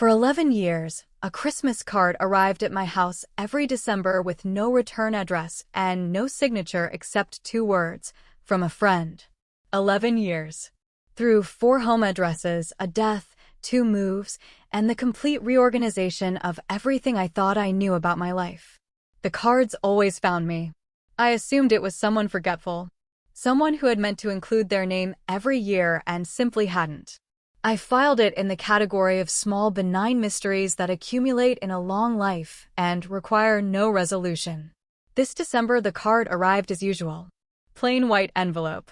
For 11 years, a Christmas card arrived at my house every December with no return address and no signature except 2 words, from a friend. 11 years. Through 4 home addresses, a death, 2 moves, and the complete reorganization of everything I thought I knew about my life. The cards always found me. I assumed it was someone forgetful. Someone who had meant to include their name every year and simply hadn't. I filed it in the category of small benign mysteries that accumulate in a long life and require no resolution. This December the card arrived as usual. Plain white envelope.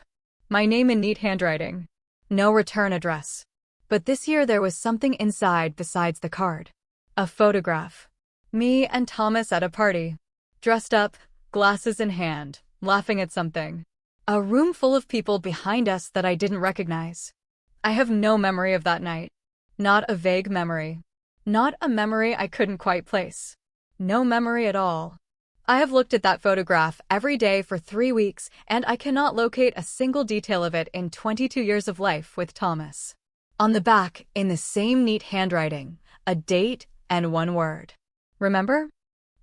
My name in neat handwriting. No return address. But this year there was something inside besides the card. A photograph. Me and Thomas at a party. Dressed up, glasses in hand, laughing at something. A room full of people behind us that I didn't recognize. I have no memory of that night. Not a vague memory. Not a memory I couldn't quite place. No memory at all. I have looked at that photograph every day for 3 weeks, and I cannot locate a single detail of it in 22 years of life with Thomas. On the back, in the same neat handwriting, a date and 1 word. Remember?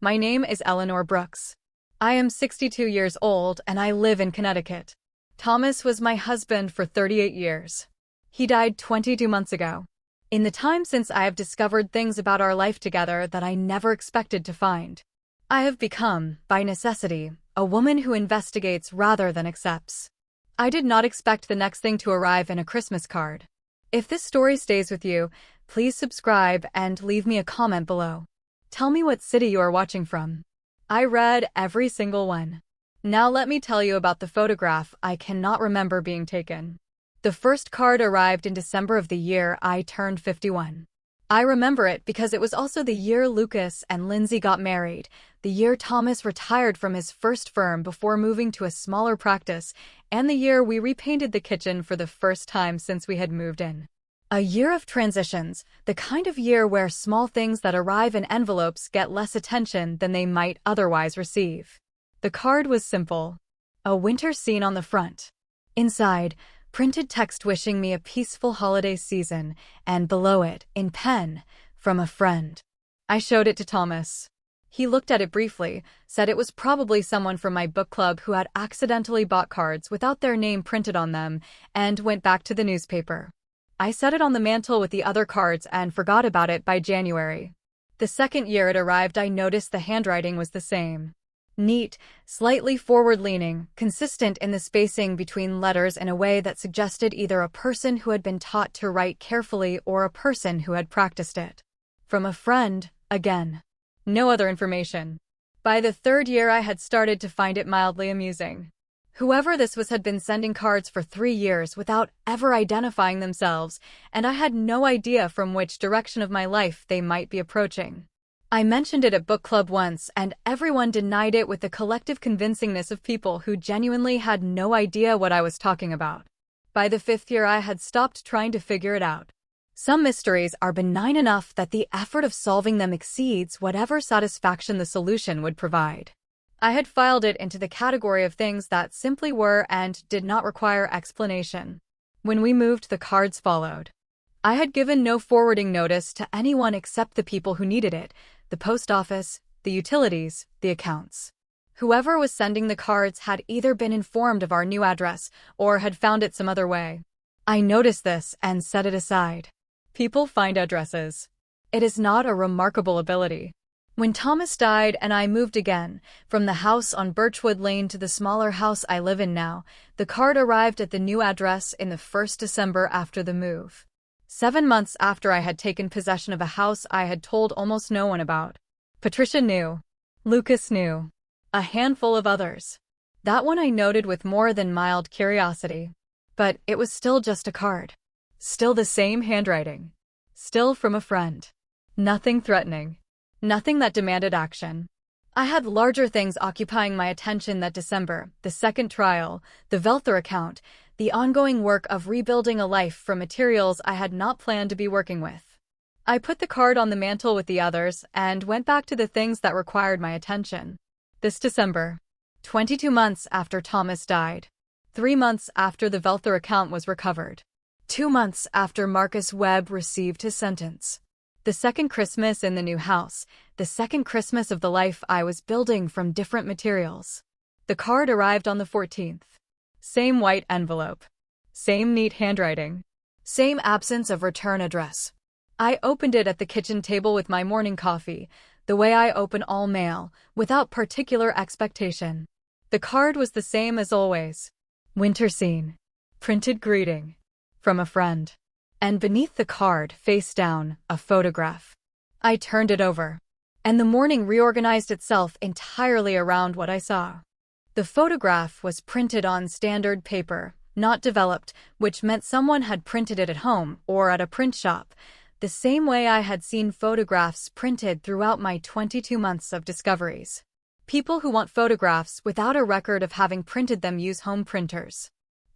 My name is Eleanor Brooks. I am 62 years old and I live in Connecticut. Thomas was my husband for 38 years. He died 22 months ago. In the time since, I have discovered things about our life together that I never expected to find. I have become, by necessity, a woman who investigates rather than accepts. I did not expect the next thing to arrive in a Christmas card. If this story stays with you, please subscribe and leave me a comment below. Tell me what city you are watching from. I read every single one. Now let me tell you about the photograph I cannot remember being taken. The first card arrived in December of the year I turned 51. I remember it because it was also the year Lucas and Lindsay got married, the year Thomas retired from his first firm before moving to a smaller practice, and the year we repainted the kitchen for the first time since we had moved in. A year of transitions, the kind of year where small things that arrive in envelopes get less attention than they might otherwise receive. The card was simple. A winter scene on the front. Inside, printed text wishing me a peaceful holiday season, and below it, in pen, from a friend. I showed it to Thomas. He looked at it briefly, said it was probably someone from my book club who had accidentally bought cards without their name printed on them, and went back to the newspaper. I set it on the mantel with the other cards and forgot about it by January. The second year it arrived, I noticed the handwriting was the same. Neat, slightly forward-leaning, consistent in the spacing between letters in a way that suggested either a person who had been taught to write carefully or a person who had practiced it. From a friend, again. No other information. By the 3rd year I had started to find it mildly amusing. Whoever this was had been sending cards for 3 years without ever identifying themselves, and I had no idea from which direction of my life they might be approaching. I mentioned it at book club once, and everyone denied it with the collective convincingness of people who genuinely had no idea what I was talking about. By the 5th year I had stopped trying to figure it out. Some mysteries are benign enough that the effort of solving them exceeds whatever satisfaction the solution would provide. I had filed it into the category of things that simply were and did not require explanation. When we moved, the cards followed. I had given no forwarding notice to anyone except the people who needed it, the post office, the utilities, the accounts. Whoever was sending the cards had either been informed of our new address or had found it some other way. I noticed this and set it aside. People find addresses. It is not a remarkable ability. When Thomas died and I moved again, from the house on Birchwood Lane to the smaller house I live in now, the card arrived at the new address in the first December after the move. 7 months after I had taken possession of a house I had told almost no one about. Patricia knew. Lucas knew. A handful of others. That one I noted with more than mild curiosity. But it was still just a card. Still the same handwriting. Still from a friend. Nothing threatening. Nothing that demanded action. I had larger things occupying my attention that December, the second trial, the Velther account, the ongoing work of rebuilding a life from materials I had not planned to be working with. I put the card on the mantel with the others and went back to the things that required my attention. This December, 22 months after Thomas died, 3 months after the Velther account was recovered, 2 months after Marcus Webb received his sentence, The second Christmas in the new house, the second Christmas of the life I was building from different materials. The card arrived on the 14th. Same white envelope. Same neat handwriting. Same absence of return address. I opened it at the kitchen table with my morning coffee, the way I open all mail, without particular expectation. The card was the same as always. Winter scene. Printed greeting. From a friend. And beneath the card, face down, a photograph. I turned it over. And the morning reorganized itself entirely around what I saw. The photograph was printed on standard paper, not developed, which meant someone had printed it at home or at a print shop, the same way I had seen photographs printed throughout my 22 months of discoveries. People who want photographs without a record of having printed them use home printers.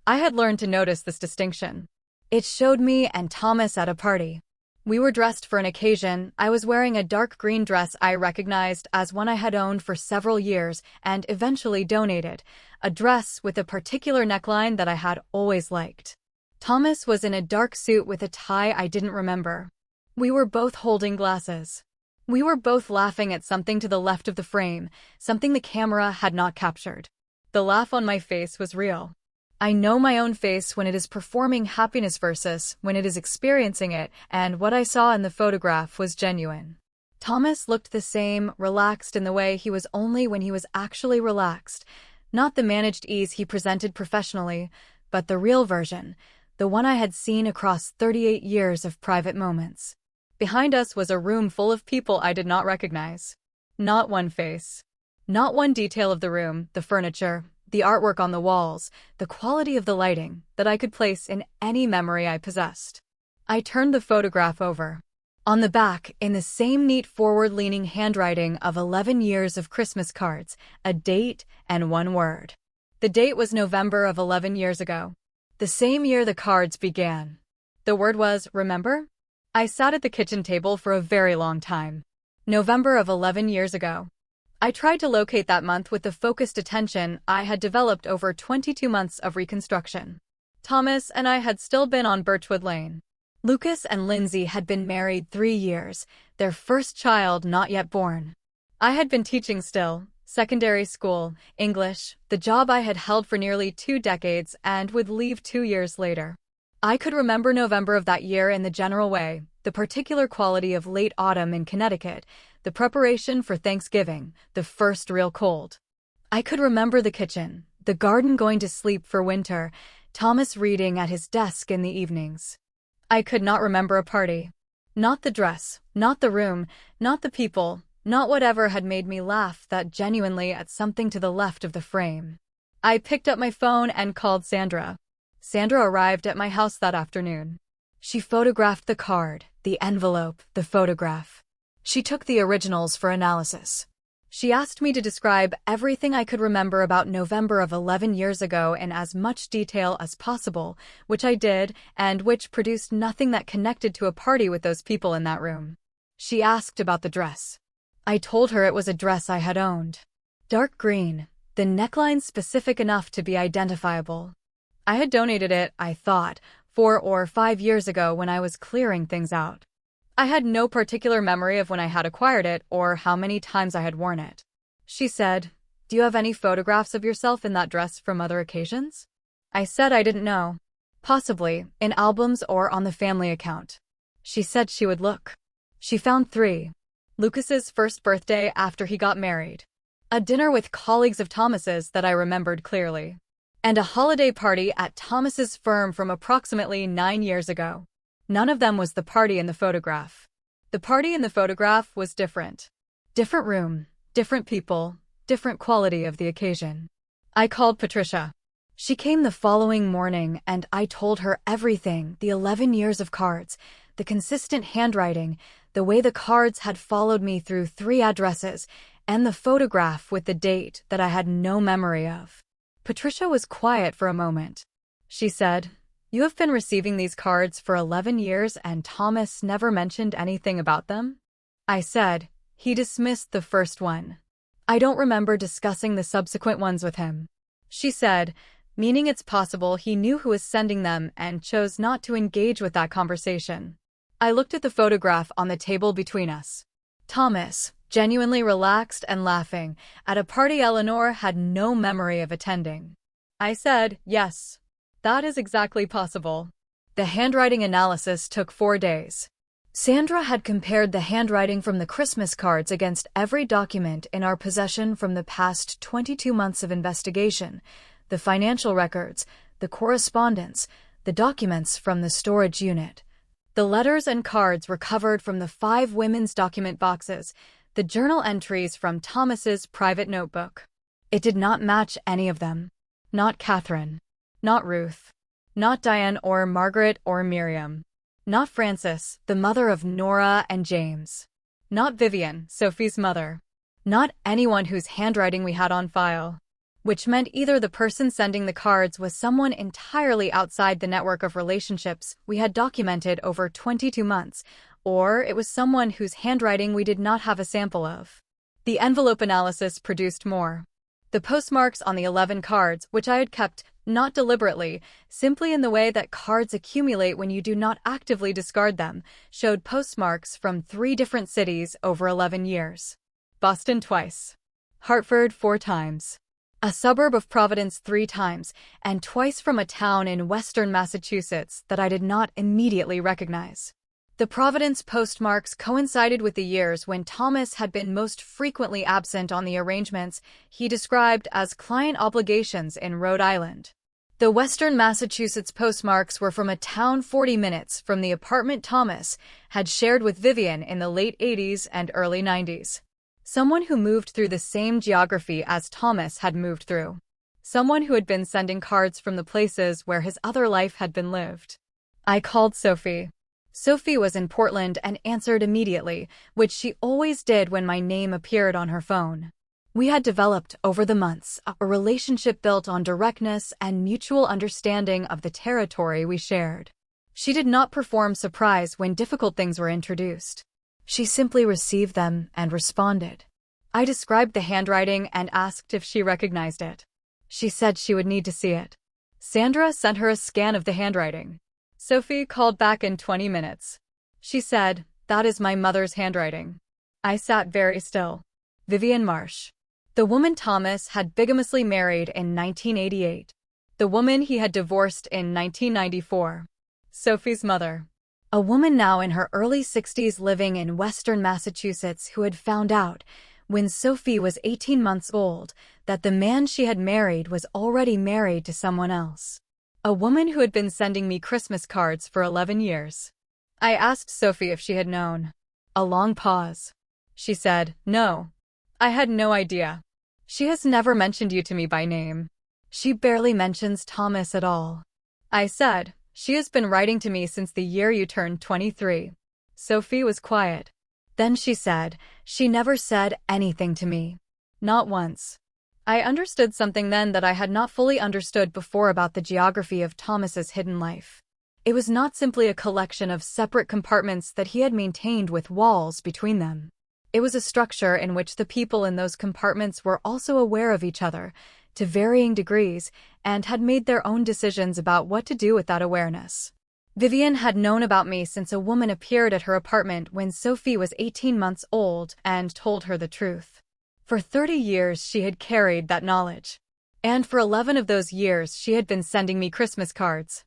I had learned to notice this distinction. It showed me and Thomas at a party. We were dressed for an occasion. I was wearing a dark green dress I recognized as one I had owned for several years and eventually donated, a dress with a particular neckline that I had always liked. Thomas was in a dark suit with a tie I didn't remember. We were both holding glasses. We were both laughing at something to the left of the frame, something the camera had not captured. The laugh on my face was real. I know my own face when it is performing happiness versus when it is experiencing it, and what I saw in the photograph was genuine. Thomas looked the same, relaxed in the way he was only when he was actually relaxed, not the managed ease he presented professionally, but the real version, the one I had seen across 38 years of private moments. Behind us was a room full of people I did not recognize. Not one face. Not one detail of the room, the furniture, the artwork on the walls, the quality of the lighting, that I could place in any memory I possessed. I turned the photograph over. On the back, in the same neat forward-leaning handwriting of 11 years of Christmas cards, a date and one word. The date was November of 11 years ago. The same year the cards began. The word was, remember? I sat at the kitchen table for a very long time. November of 11 years ago. I tried to locate that month with the focused attention I had developed over 22 months of reconstruction. Thomas and I had still been on Birchwood Lane. Lucas and Lindsay had been married 3 years, their first child not yet born. I had been teaching still, secondary school, English, the job I had held for nearly 2 decades and would leave 2 years later. I could remember November of that year in the general way, the particular quality of late autumn in Connecticut, the preparation for Thanksgiving, the first real cold. I could remember the kitchen, the garden going to sleep for winter, Thomas reading at his desk in the evenings. I could not remember a party. Not the dress, not the room, not the people, not whatever had made me laugh that genuinely at something to the left of the frame. I picked up my phone and called Sandra. Sandra arrived at my house that afternoon. She photographed the card, the envelope, the photograph. She took the originals for analysis. She asked me to describe everything I could remember about November of 11 years ago in as much detail as possible, which I did, and which produced nothing that connected to a party with those people in that room. She asked about the dress. I told her it was a dress I had owned. Dark green, the neckline specific enough to be identifiable. I had donated it, I thought, 4 or 5 years ago when I was clearing things out. I had no particular memory of when I had acquired it or how many times I had worn it. She said, "Do you have any photographs of yourself in that dress from other occasions?" I said I didn't know. Possibly, in albums or on the family account. She said she would look. She found 3. Lucas's first birthday after he got married. A dinner with colleagues of Thomas's that I remembered clearly. And a holiday party at Thomas's firm from approximately 9 years ago. None of them was the party in the photograph. The party in the photograph was different. Different room, different people, different quality of the occasion. I called Patricia. She came the following morning and I told her everything, the 11 years of cards, the consistent handwriting, the way the cards had followed me through 3 addresses, and the photograph with the date that I had no memory of. Patricia was quiet for a moment. She said, "You have been receiving these cards for 11 years and Thomas never mentioned anything about them?" I said, "He dismissed the first one. I don't remember discussing the subsequent ones with him." She said, "Meaning it's possible he knew who was sending them and chose not to engage with that conversation." I looked at the photograph on the table between us. Thomas, genuinely relaxed and laughing, at a party Eleanor had no memory of attending. I said, yes, that is exactly possible. The handwriting analysis took 4 days. Sandra had compared the handwriting from the Christmas cards against every document in our possession from the past 22 months of investigation, the financial records, the correspondence, the documents from the storage unit. The letters and cards recovered from the 5 women's document boxes, the journal entries from Thomas's private notebook. It did not match any of them. Not Catherine. Not Ruth. Not Diane or Margaret or Miriam. Not Frances, the mother of Nora and James. Not Vivian, Sophie's mother. Not anyone whose handwriting we had on file. Which meant either the person sending the cards was someone entirely outside the network of relationships we had documented over 22 months, or it was someone whose handwriting we did not have a sample of. The envelope analysis produced more. The postmarks on the 11 cards, which I had kept, not deliberately, simply in the way that cards accumulate when you do not actively discard them, showed postmarks from 3 different cities over 11 years. Boston twice. Hartford 4 times. A suburb of Providence 3 times, and twice from a town in western Massachusetts that I did not immediately recognize. The Providence postmarks coincided with the years when Thomas had been most frequently absent on the arrangements he described as client obligations in Rhode Island. The western Massachusetts postmarks were from a town 40 minutes from the apartment Thomas had shared with Vivian in the late 80s and early 90s. Someone who moved through the same geography as Thomas had moved through. Someone who had been sending cards from the places where his other life had been lived. I called Sophie. Sophie was in Portland and answered immediately, which she always did when my name appeared on her phone. We had developed, over the months, a relationship built on directness and mutual understanding of the territory we shared. She did not perform surprise when difficult things were introduced. She simply received them and responded. I described the handwriting and asked if she recognized it. She said she would need to see it. Sandra sent her a scan of the handwriting. Sophie called back in 20 minutes. She said, "That is my mother's handwriting." I sat very still. Vivian Marsh. The woman Thomas had bigamously married in 1988. The woman he had divorced in 1994. Sophie's mother. A woman now in her early 60s living in western Massachusetts who had found out, when Sophie was 18 months old, that the man she had married was already married to someone else. A woman who had been sending me Christmas cards for 11 years. I asked Sophie if she had known. A long pause. She said, "No. I had no idea. She has never mentioned you to me by name. She barely mentions Thomas at all." I said, "She has been writing to me since the year you turned 23. Sophie was quiet. Then she said, "She never said anything to me. Not once." I understood something then that I had not fully understood before about the geography of Thomas's hidden life. It was not simply a collection of separate compartments that he had maintained with walls between them. It was a structure in which the people in those compartments were also aware of each other, to varying degrees, and had made their own decisions about what to do with that awareness. Vivian had known about me since a woman appeared at her apartment when Sophie was 18 months old and told her the truth. For 30 years she had carried that knowledge. And for 11 of those years she had been sending me Christmas cards.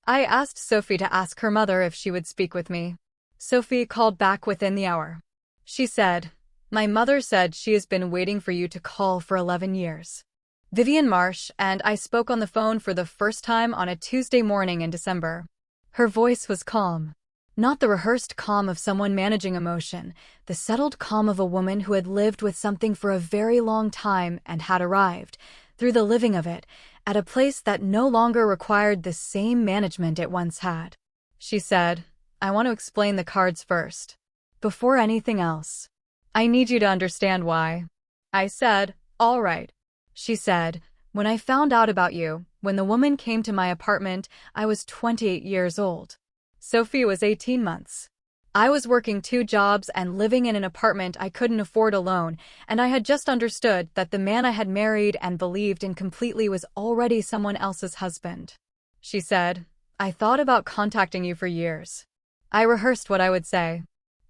I asked Sophie to ask her mother if she would speak with me. Sophie called back within the hour. She said, "My mother said she has been waiting for you to call for 11 years. Vivian Marsh and I spoke on the phone for the first time on a Tuesday morning in December. Her voice was calm. Not the rehearsed calm of someone managing emotion, the settled calm of a woman who had lived with something for a very long time and had arrived, through the living of it, at a place that no longer required the same management it once had. She said, "I want to explain the cards first. Before anything else. I need you to understand why." I said, "All right." She said, "When I found out about you, when the woman came to my apartment, I was 28 years old. Sophie was 18 months. I was working 2 jobs and living in an apartment I couldn't afford alone, and I had just understood that the man I had married and believed in completely was already someone else's husband." She said, "I thought about contacting you for years. I rehearsed what I would say.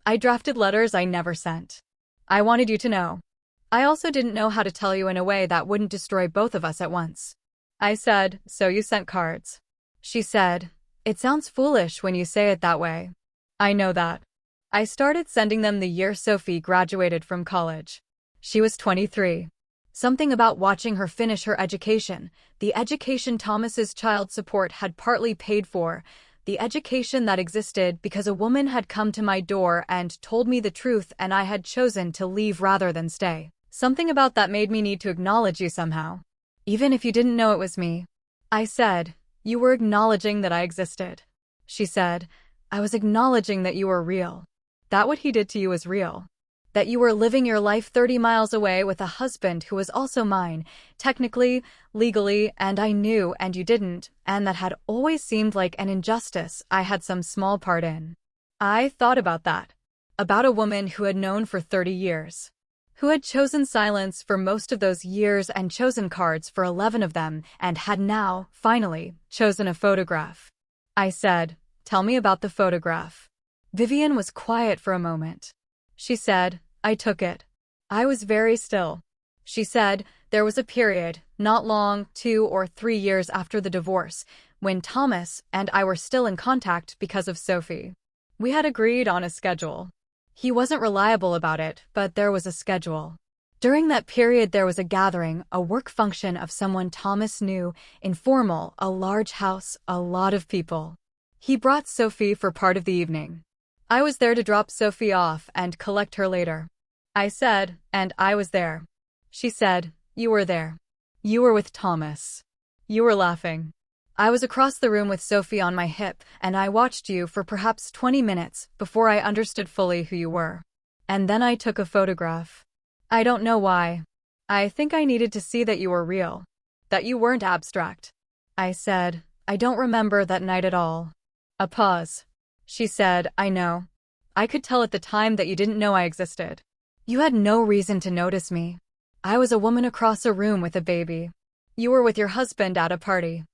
I drafted letters I never sent. I wanted you to know. I also didn't know how to tell you in a way that wouldn't destroy both of us at once. I said, so you sent cards. She said, it sounds foolish when you say it that way. I know that. I started sending them the year Sophie graduated from college. She was 23. Something about watching her finish her education, the education Thomas's child support had partly paid for, the education that existed because a woman had come to my door and told me the truth and I had chosen to leave rather than stay. Something about that made me need to acknowledge you somehow. Even if you didn't know it was me. I said, you were acknowledging that I existed. She said, I was acknowledging that you were real. That what he did to you was real. That you were living your life 30 miles away with a husband who was also mine, technically, legally, and I knew and you didn't, and that had always seemed like an injustice I had some small part in. I thought about that. About a woman who had known for 30 years. Who had chosen silence for most of those years and chosen cards for 11 of them and had now, finally, chosen a photograph. I said, tell me about the photograph. Vivian was quiet for a moment. She said, I took it. I was very still. She said, there was a period, not long, 2 or 3 years after the divorce, when Thomas and I were still in contact because of Sophie. We had agreed on a schedule. He wasn't reliable about it, but there was a schedule. During that period there was a gathering, a work function of someone Thomas knew, informal, a large house, a lot of people. He brought Sophie for part of the evening. I was there to drop Sophie off and collect her later. I said, and I was there. She said, you were there. You were with Thomas. You were laughing. I was across the room with Sophie on my hip, and I watched you for perhaps 20 minutes before I understood fully who you were. And then I took a photograph. I don't know why. I think I needed to see that you were real. That you weren't abstract. I said, I don't remember that night at all. A pause. She said, I know. I could tell at the time that you didn't know I existed. You had no reason to notice me. I was a woman across a room with a baby. You were with your husband at a party.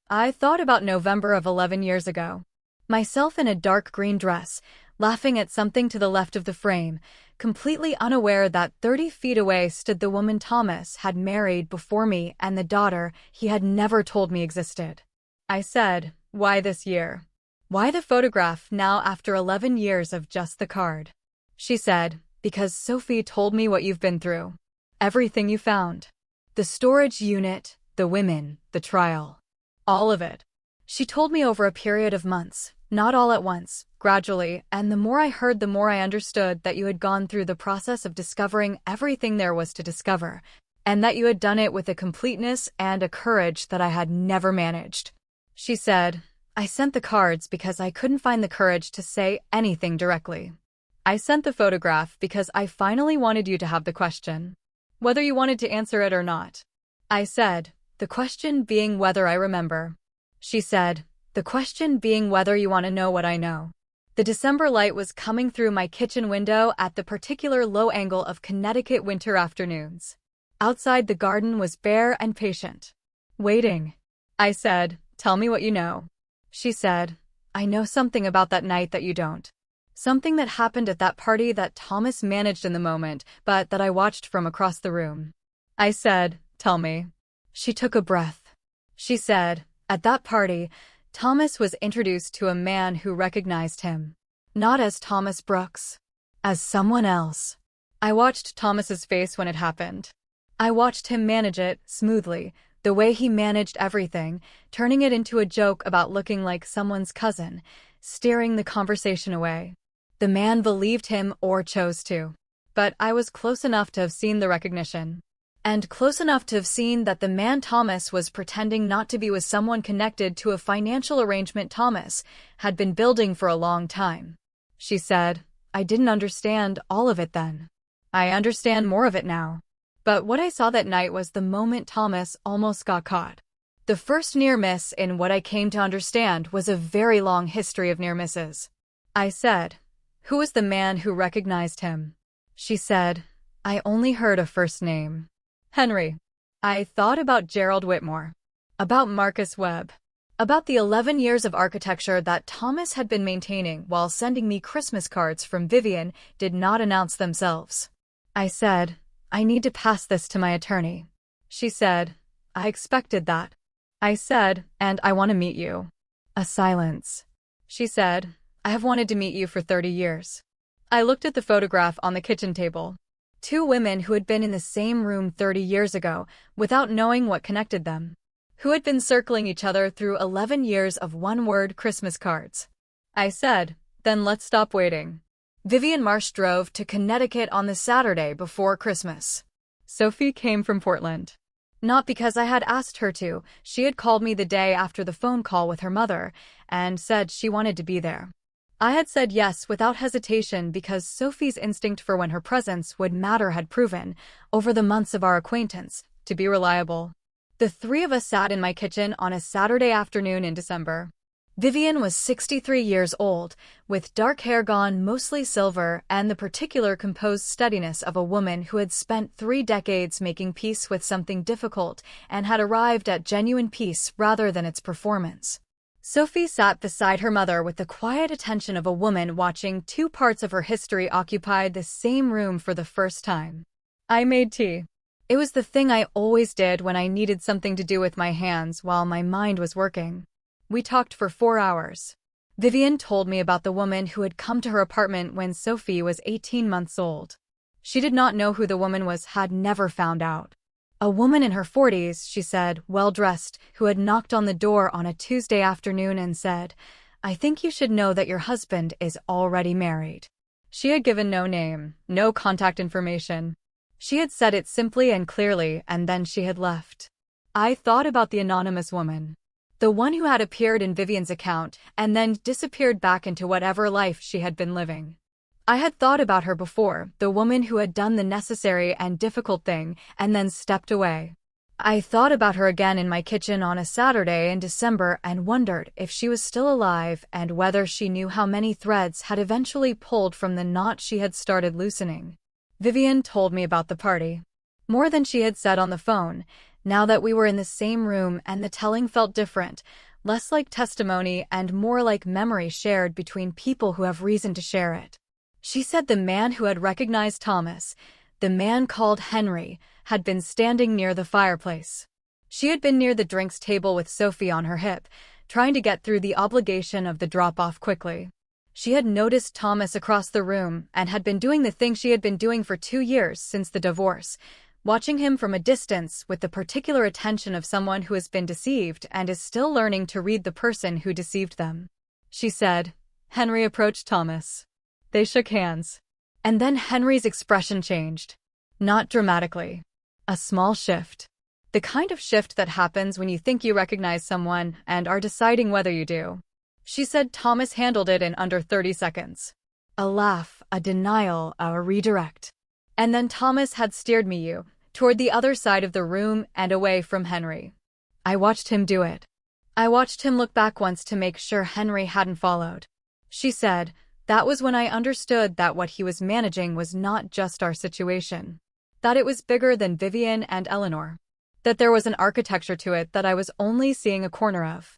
I thought about November of 11 years ago. Myself in a dark green dress, laughing at something to the left of the frame, completely unaware that 30 feet away stood the woman Thomas had married before me and the daughter he had never told me existed. I said, why this year? Why the photograph now after 11 years of just the card? She said, because Sophie told me what you've been through. Everything you found. The storage unit, the women, the trial. All of it. She told me over a period of months, not all at once, gradually, and the more I heard the more I understood that you had gone through the process of discovering everything there was to discover, and that you had done it with a completeness and a courage that I had never managed. She said, I sent the cards because I couldn't find the courage to say anything directly. I sent the photograph because I finally wanted you to have the question. Whether you wanted to answer it or not. I said, the question being whether I remember. She said, the question being whether you want to know what I know. The December light was coming through my kitchen window at the particular low angle of Connecticut winter afternoons. Outside the garden was bare and patient. Waiting. I said, tell me what you know. She said, I know something about that night that you don't. Something that happened at that party that Thomas managed in the moment, but that I watched from across the room. I said, tell me. She took a breath. She said, at that party, Thomas was introduced to a man who recognized him. Not as Thomas Brooks. As someone else. I watched Thomas's face when it happened. I watched him manage it, smoothly, the way he managed everything, turning it into a joke about looking like someone's cousin, steering the conversation away. The man believed him or chose to. But I was close enough to have seen the recognition. And close enough to have seen that the man Thomas was pretending not to be with someone connected to a financial arrangement Thomas had been building for a long time. She said, I didn't understand all of it then. I understand more of it now. But what I saw that night was the moment Thomas almost got caught. The first near miss in what I came to understand was a very long history of near misses. I said, who was the man who recognized him? She said, I only heard a first name. Henry. I thought about Gerald Whitmore. About Marcus Webb. About the 11 years of architecture that Thomas had been maintaining while sending me Christmas cards from Vivian did not announce themselves. I said, I need to pass this to my attorney. She said, I expected that. I said, and I want to meet you. A silence. She said, I have wanted to meet you for 30 years. I looked at the photograph on the kitchen table. Two women who had been in the same room 30 years ago without knowing what connected them. Who had been circling each other through 11 years of one-word Christmas cards. I said, then let's stop waiting. Vivian Marsh drove to Connecticut on the Saturday before Christmas. Sophie came from Portland. Not because I had asked her to, she had called me the day after the phone call with her mother and said she wanted to be there. I had said yes without hesitation because Sophie's instinct for when her presence would matter had proven, over the months of our acquaintance, to be reliable. The three of us sat in my kitchen on a Saturday afternoon in December. Vivian was 63 years old, with dark hair gone mostly silver and the particular composed steadiness of a woman who had spent 3 decades making peace with something difficult and had arrived at genuine peace rather than its performance. Sophie sat beside her mother with the quiet attention of a woman watching 2 parts of her history occupy the same room for the first time. I made tea. It was the thing I always did when I needed something to do with my hands while my mind was working. We talked for 4 hours. Vivian told me about the woman who had come to her apartment when Sophie was 18 months old. She did not know who the woman was, had never found out. A woman in her 40s, she said, well-dressed, who had knocked on the door on a Tuesday afternoon and said, I think you should know that your husband is already married. She had given no name, no contact information. She had said it simply and clearly, and then she had left. I thought about the anonymous woman. The one who had appeared in Vivian's account and then disappeared back into whatever life she had been living. I had thought about her before, the woman who had done the necessary and difficult thing and then stepped away. I thought about her again in my kitchen on a Saturday in December and wondered if she was still alive and whether she knew how many threads had eventually pulled from the knot she had started loosening. Vivian told me about the party. More than she had said on the phone, now that we were in the same room and the telling felt different, less like testimony and more like memory shared between people who have reason to share it. She said the man who had recognized Thomas, the man called Henry, had been standing near the fireplace. She had been near the drinks table with Sophie on her hip, trying to get through the obligation of the drop-off quickly. She had noticed Thomas across the room and had been doing the thing she had been doing for 2 years since the divorce, watching him from a distance with the particular attention of someone who has been deceived and is still learning to read the person who deceived them. She said, Henry approached Thomas. They shook hands. And then Henry's expression changed. Not dramatically. A small shift. The kind of shift that happens when you think you recognize someone and are deciding whether you do. She said Thomas handled it in under 30 seconds. A laugh, a denial, a redirect. And then Thomas had steered me toward the other side of the room and away from Henry. I watched him do it. I watched him look back once to make sure Henry hadn't followed. She said, that was when I understood that what he was managing was not just our situation. That it was bigger than Vivian and Eleanor. That there was an architecture to it that I was only seeing a corner of.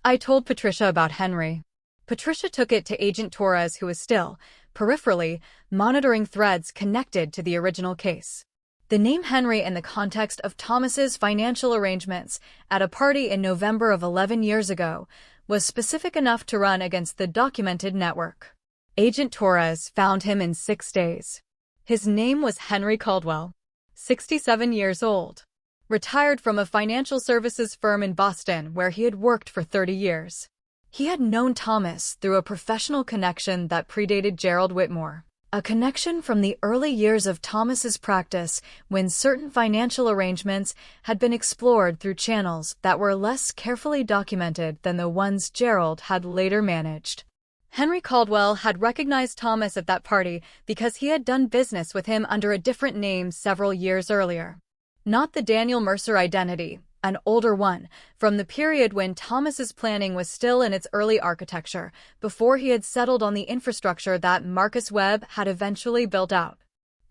I told Patricia about Henry. Patricia took it to Agent Torres, who was still, peripherally, monitoring threads connected to the original case. The name Henry in the context of Thomas's financial arrangements at a party in November of 11 years ago was specific enough to run against the documented network. Agent Torres found him in 6 days. His name was Henry Caldwell, 67 years old. Retired from a financial services firm in Boston where he had worked for 30 years. He had known Thomas through a professional connection that predated Gerald Whitmore. A connection from the early years of Thomas's practice when certain financial arrangements had been explored through channels that were less carefully documented than the ones Gerald had later managed. Henry Caldwell had recognized Thomas at that party because he had done business with him under a different name several years earlier. Not the Daniel Mercer identity, an older one, from the period when Thomas's planning was still in its early architecture, before he had settled on the infrastructure that Marcus Webb had eventually built out.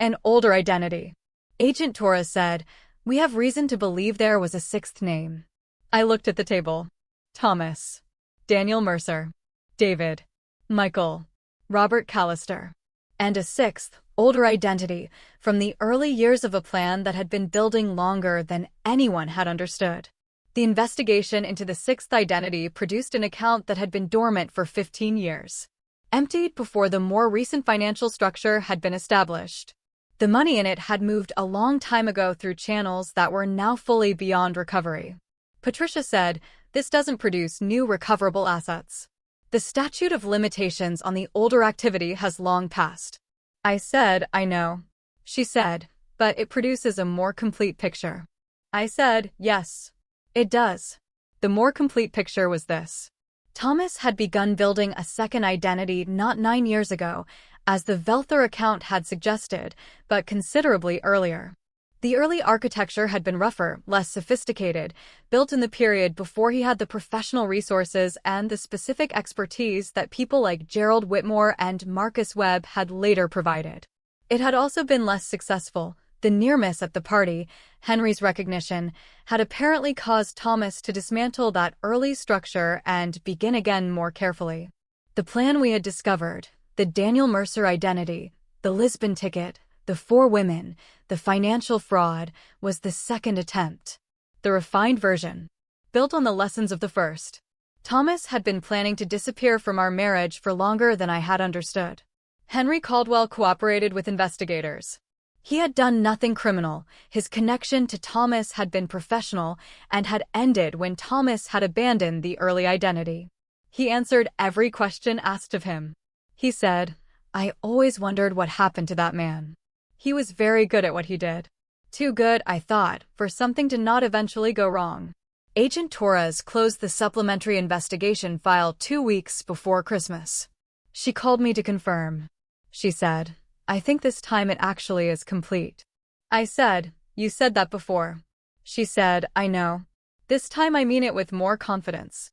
An older identity. Agent Torres said, we have reason to believe there was a 6th name. I looked at the table. Thomas, Daniel Mercer, David, Michael, Robert Callister, and a sixth, older identity from the early years of a plan that had been building longer than anyone had understood. The investigation into the sixth identity produced an account that had been dormant for 15 years, emptied before the more recent financial structure had been established. The money in it had moved a long time ago through channels that were now fully beyond recovery. Patricia said, "This doesn't produce new recoverable assets. The statute of limitations on the older activity has long passed." I said, "I know." She said, "But it produces a more complete picture." I said, "Yes, it does." The more complete picture was this. Thomas had begun building a second identity not 9 years ago, as the Velther account had suggested, but considerably earlier. The early architecture had been rougher, less sophisticated, built in the period before he had the professional resources and the specific expertise that people like Gerald Whitmore and Marcus Webb had later provided. It had also been less successful. The near miss at the party, Henry's recognition, had apparently caused Thomas to dismantle that early structure and begin again more carefully. The plan we had discovered, the Daniel Mercer identity, the Lisbon ticket, the 4 women, the financial fraud, was the second attempt. The refined version, built on the lessons of the first. Thomas had been planning to disappear from our marriage for longer than I had understood. Henry Caldwell cooperated with investigators. He had done nothing criminal. His connection to Thomas had been professional and had ended when Thomas had abandoned the early identity. He answered every question asked of him. He said, "I always wondered what happened to that man. He was very good at what he did. Too good, I thought, for something to not eventually go wrong." Agent Torres closed the supplementary investigation file 2 weeks before Christmas. She called me to confirm. She said, "I think this time it actually is complete." I said, "You said that before." She said, "I know. This time I mean it with more confidence."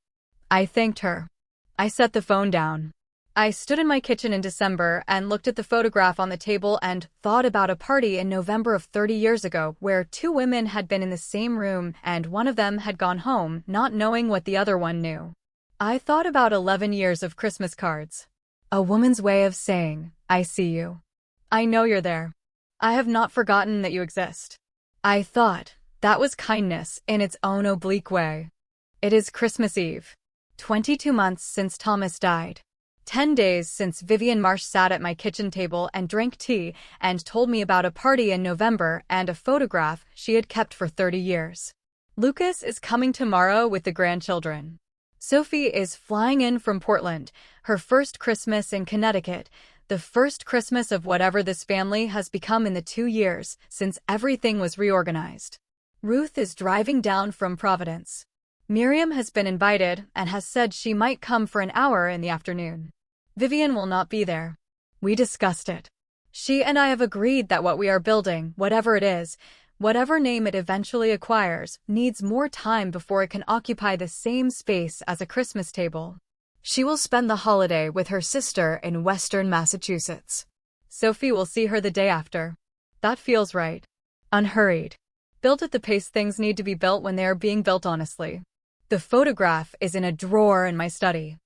I thanked her. I set the phone down. I stood in my kitchen in December and looked at the photograph on the table and thought about a party in November of 30 years ago where 2 women had been in the same room and one of them had gone home not knowing what the other one knew. I thought about 11 years of Christmas cards. A woman's way of saying, "I see you. I know you're there. I have not forgotten that you exist." I thought, that was kindness in its own oblique way. It is Christmas Eve. 22 months since Thomas died. 10 days since Vivian Marsh sat at my kitchen table and drank tea and told me about a party in November and a photograph she had kept for 30 years. Lucas is coming tomorrow with the grandchildren. Sophie is flying in from Portland, her first Christmas in Connecticut, the first Christmas of whatever this family has become in the 2 years since everything was reorganized. Ruth is driving down from Providence. Miriam has been invited and has said she might come for an hour in the afternoon. Vivian will not be there. We discussed it. She and I have agreed that what we are building, whatever it is, whatever name it eventually acquires, needs more time before it can occupy the same space as a Christmas table. She will spend the holiday with her sister in Western Massachusetts. Sophie will see her the day after. That feels right. Unhurried. Built at the pace things need to be built when they are being built honestly. The photograph is in a drawer in my study.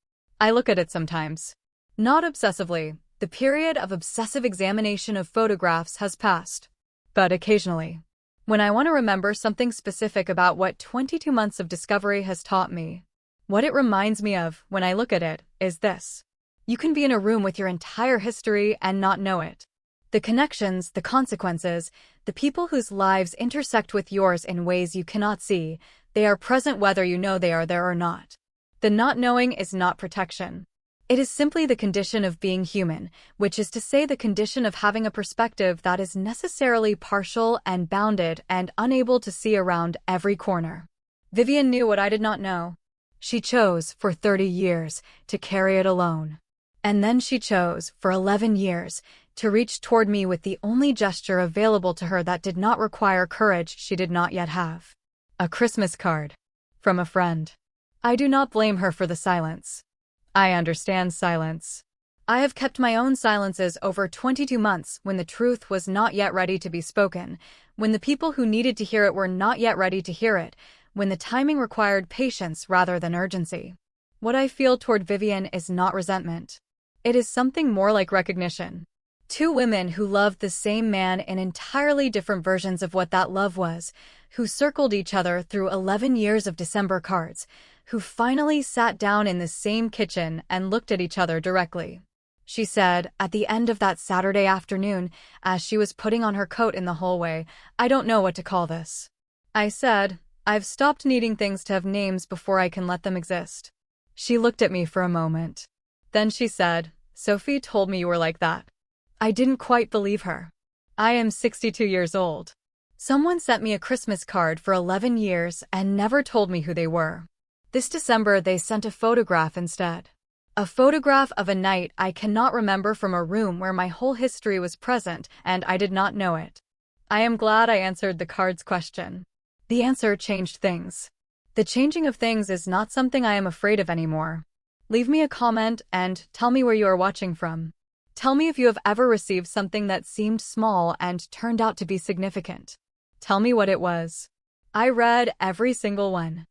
I look at it sometimes. Not obsessively. The period of obsessive examination of photographs has passed. But occasionally, when I want to remember something specific about what 22 months of discovery has taught me, what it reminds me of when I look at it is this. You can be in a room with your entire history and not know it. The connections, the consequences, the people whose lives intersect with yours in ways you cannot see, they are present whether you know they are there or not. The not knowing is not protection. It is simply the condition of being human, which is to say the condition of having a perspective that is necessarily partial and bounded and unable to see around every corner. Vivian knew what I did not know. She chose, for 30 years, to carry it alone. And then she chose, for 11 years, to reach toward me with the only gesture available to her that did not require courage she did not yet have. A Christmas card. From a friend. I do not blame her for the silence. I understand silence. I have kept my own silences over 22 months when the truth was not yet ready to be spoken, when the people who needed to hear it were not yet ready to hear it, when the timing required patience rather than urgency. What I feel toward Vivian is not resentment. It is something more like recognition. Two women who loved the same man in entirely different versions of what that love was, who circled each other through 11 years of December cards, who finally sat down in the same kitchen and looked at each other directly. She said, at the end of that Saturday afternoon, as she was putting on her coat in the hallway, "I don't know what to call this." I said, "I've stopped needing things to have names before I can let them exist." She looked at me for a moment. Then she said, "Sophie told me you were like that." I didn't quite believe her. I am 62 years old. Someone sent me a Christmas card for 11 years and never told me who they were. This December, they sent a photograph instead. A photograph of a night I cannot remember from a room where my whole history was present and I did not know it. I am glad I answered the card's question. The answer changed things. The changing of things is not something I am afraid of anymore. Leave me a comment and tell me where you are watching from. Tell me if you have ever received something that seemed small and turned out to be significant. Tell me what it was. I read every single one.